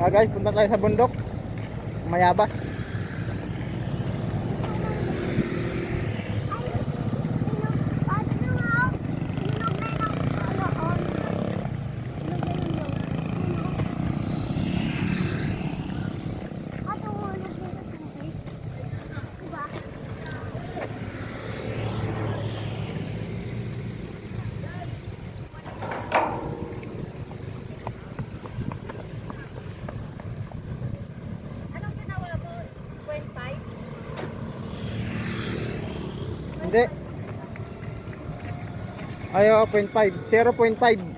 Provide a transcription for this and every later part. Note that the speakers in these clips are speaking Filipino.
Guys, punta tayo sa bundok. Mayabas. Hindi. Ayo, 0.5. 0.5.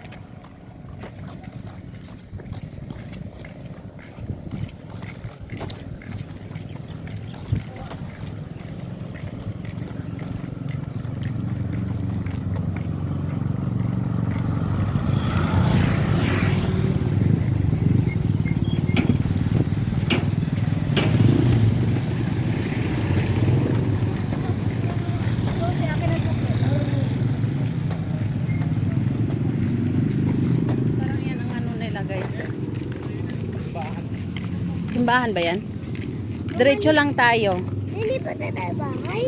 Simbahan ba yan? Diretso lang tayo. Hindi pa tayo bahay.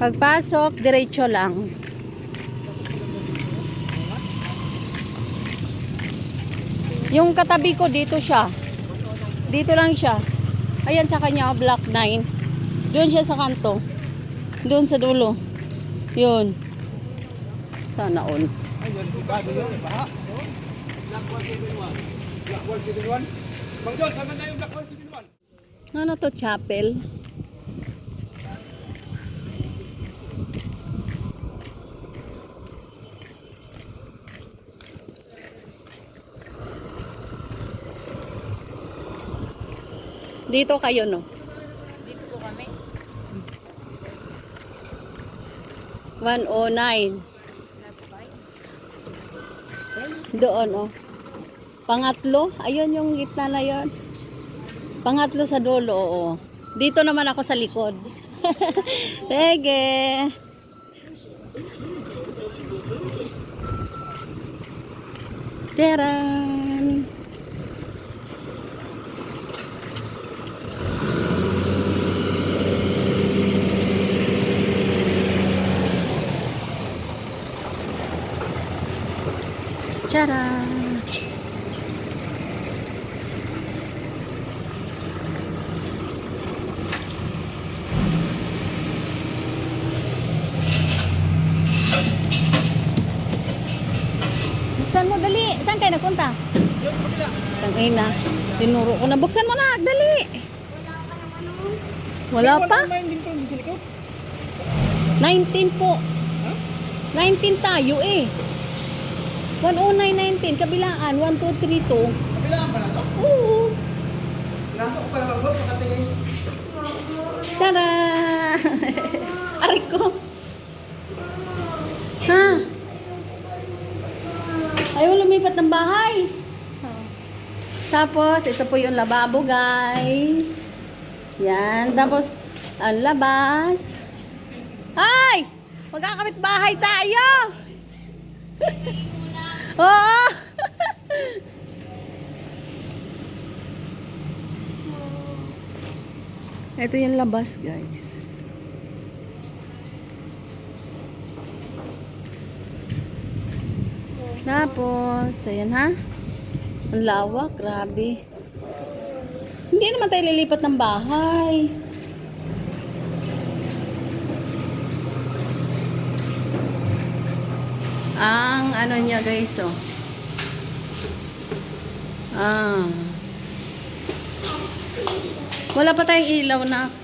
Pagpasok, diretso lang. Yung katabi ko, dito siya. Dito lang siya. Ayan sa kanya, block 9. Doon siya sa kanto. Doon sa dulo. Yun. Sana all. Ayun, sigado yun. Baha. Black 171. Black 171. Bang John, saan tayo Black 171? Ano to, chapel? Dito kayo, no? Dito po kami. 109. Doon, oh. Pangatlo. Ayun yung gitna na yun. Pangatlo sa dulo, oo. Dito naman ako sa likod. Pege. Taran. Tara. Buksan mo, dali. Saan kayo nagpunta? Yung kabila. Tangina. Tinuro ko na. Buksan mo na, dali. Wala pa? 109 din to, hindi sa likod. 19 po. Ha? 19 tayo eh. 109.19. Kabilaan. 1232. Kabilaan pa na to? Oo. Nasok ko pa naman boss, makatingin. Tara! Aray ko. Ha? Ayaw lumipat ng bahay. Tapos, ito po yung lababo, guys. Yan. Tapos, ang labas. Ay! Magkakabit bahay tayo! Oo! Ito yung labas, guys. Tapos, ayan ha. Ang lawak, grabe. Hindi naman tayo lilipat ng bahay. Ang ano niya, guys, oh. Wala pa tayong ilaw, nak.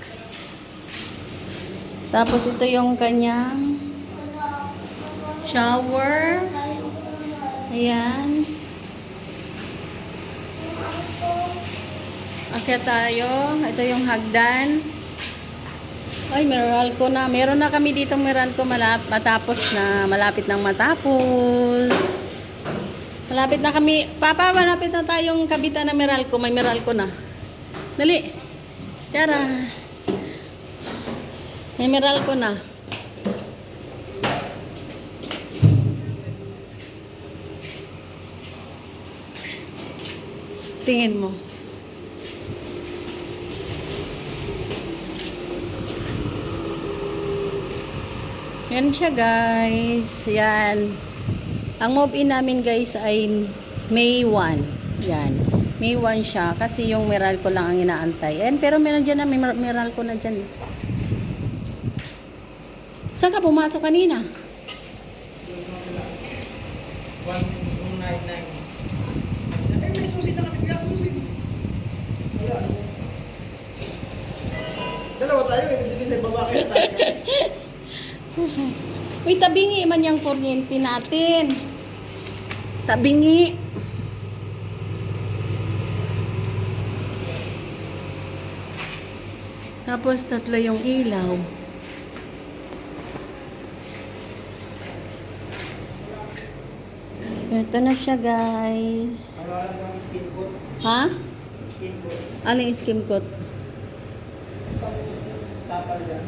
Tapos ito yung kanyang shower. Ayan. Akyat tayo. Ito yung hagdan. Ay, Meralco na. Meron na kami ditong Meralco matapos na. Malapit nang matapos. Malapit na kami. Papa, malapit na tayong kabitan na Meralco. May Meralco na. Dali. Tara. May Meralco na. Tingin mo. Yan siya guys. Yan. Ang move-in namin guys ay May 1. Yan. May 1 siya. Kasi yung Meralco lang ang inaantay. And, pero meron dyan na. May Meralco na dyan. Saan ka pumasok kanina? 199. Eh, may susi na kami. Kaya susi. Wala. Dalawa tayo. Ibig sabihin sa baba kaya tayo. Uy, tabingi man yung kuryente natin. Tabingi. Tapos tatlo yung ilaw. Ito na siya guys. Wala lang skin coat. Ha? Skin coat. Ano yung skim coat? Tapal yan.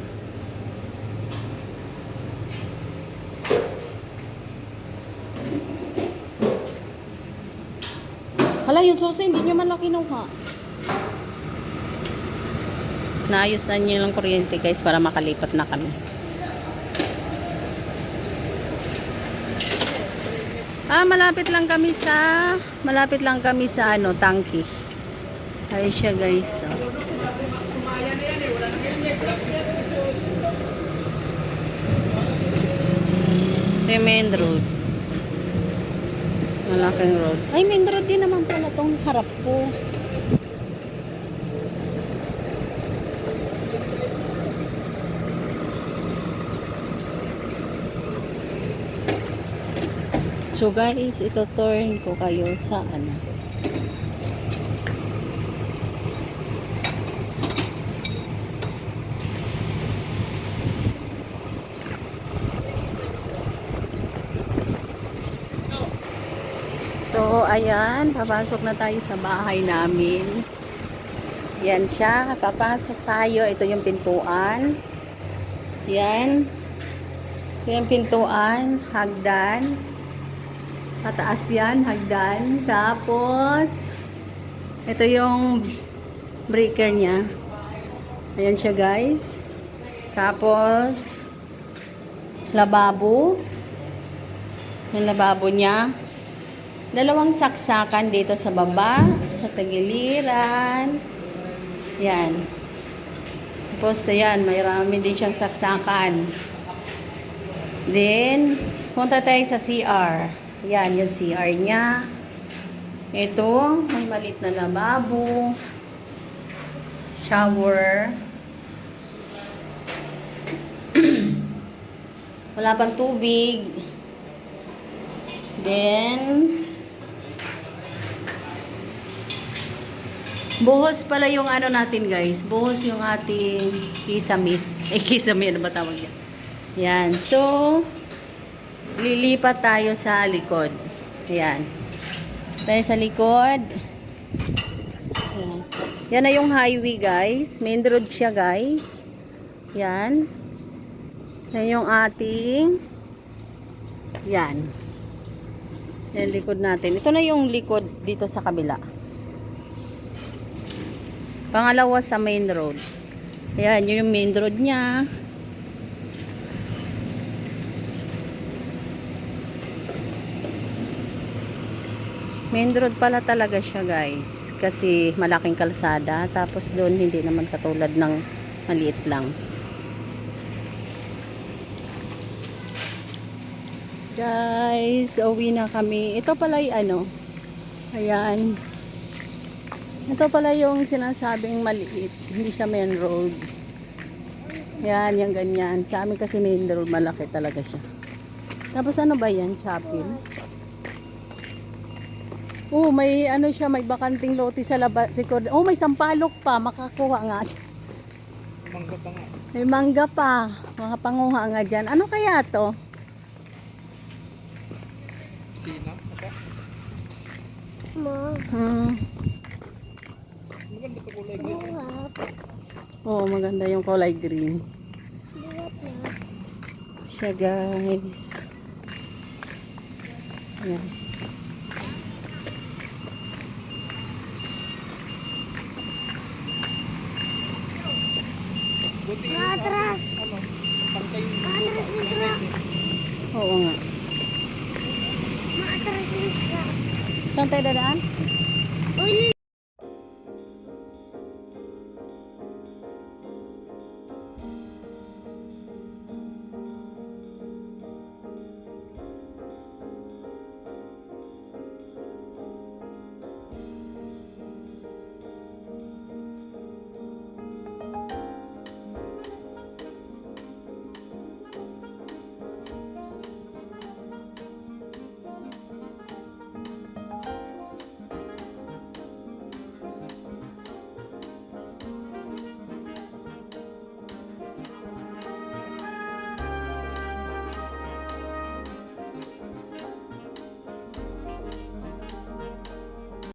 Hala, yung susi, hindi nyo man lang kinuha. Naayos na nyo yung kuryente guys para makalipat na kami. Malapit lang kami sa ano, tangki. Ayun siya guys. Oh. Ito yung main road. Malaking road. Ay, main road din naman pala tong harap ko. So guys, ito turn ko kayo sa ano. So ayan, papasok na tayo sa bahay namin. Yan siya, papasok tayo. Ito yung pintuan. Yan. Ito yung pintuan, hagdan. Pataas yan, hagdan. Tapos, ito yung breaker niya. Ayan siya guys. Tapos, lababo. Yung lababo niya. Dalawang saksakan dito sa baba, sa tagiliran. Yan. Tapos, ayan, mayroon din siyang saksakan. Then, punta tayo sa CR. Yan, yung CR niya. Ito, may maliit na lababo. Shower. Wala pang tubig. Then, buhos pala yung ano natin guys. Buhos yung ating kisame. Kisame, ano ba tawag yan? Yan. So, lilipat tayo sa likod. Ayan. Tayo sa likod. Ayan. Yan na yung highway guys. Main road siya guys. Yan. Yan yung ating. Yan. Yan likod natin. Ito na yung likod dito sa kabila. Pangalawa sa main road. Ayan. Yun yung main road niya. Main road pala talaga siya guys. Kasi malaking kalsada. Tapos doon hindi naman katulad ng maliit lang. Guys, uwi na kami. Ito pala yung ano. Ayan. Ito pala yung sinasabing maliit. Hindi siya main road. Ayan, yung ganyan. Sa amin kasi main road malaki talaga siya. Tapos ano ba yan? Chapel. Oh, may ano siya, may bakanting lote sa likod. Oh, may sampalok pa, makakuha nga. Mangga pa nga. May mangga pa, makapanguha nga dyan. Ano kaya to? Sina? Apa? Ma. Maganda ito kulay green. Buhat. Oh, maganda yung kulay green. Buhat na. Siya guys. Ayan. Buti Matras. ano? Pantay yung Matras yung truck. Oo nga. Maatras yun sa... Saan tayo dadaan?